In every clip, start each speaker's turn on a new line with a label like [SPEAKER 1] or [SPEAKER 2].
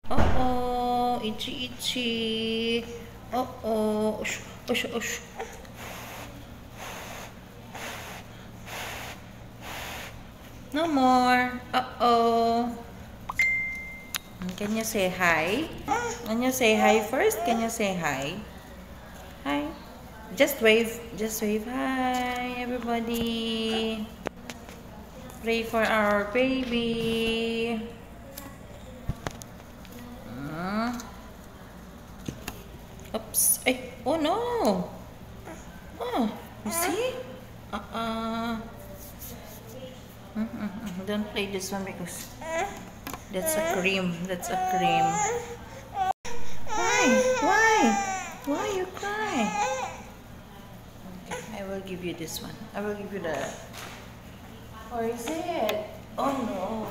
[SPEAKER 1] Oh, itchy, itchy. Oh. Ush, ush, ush. No more. Oh. Can you say hi? Can you say hi first? Can you say hi? Hi. Just wave. Just wave. Hi, everybody. Pray for our baby. Oops. Ay. Oh, no. Oh, you see? Don't play this one because that's a cream. That's a cream. Why you cry? Okay, I will give you this one. I will give you the... Or is it? Oh no.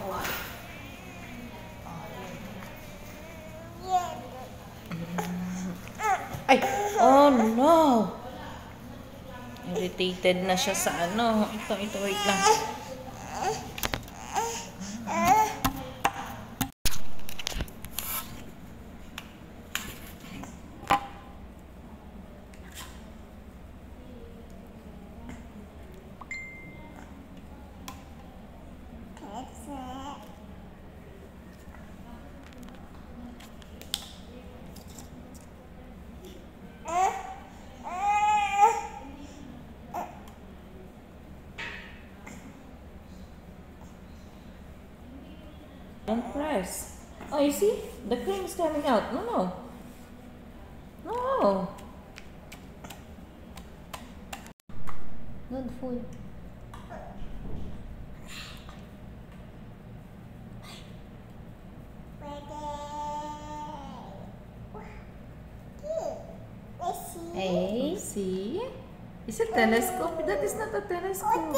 [SPEAKER 1] Ay! Oh no! Irritated na siya sa ano. Ito, wait lang. Don't press. Oh, you see? The cream is coming out. No.
[SPEAKER 2] Good food. Hey.
[SPEAKER 1] See? It's a telescope. That is not a telescope.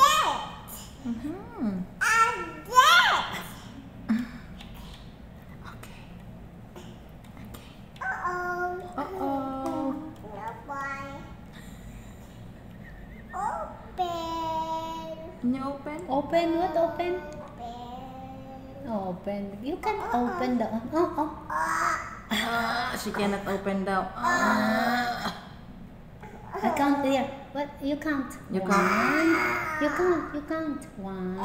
[SPEAKER 1] Can you open?
[SPEAKER 2] Open. What open? Open. You can open the...
[SPEAKER 1] She cannot open daw.
[SPEAKER 2] I count there. What? You count.
[SPEAKER 1] You count.
[SPEAKER 2] You count. 1,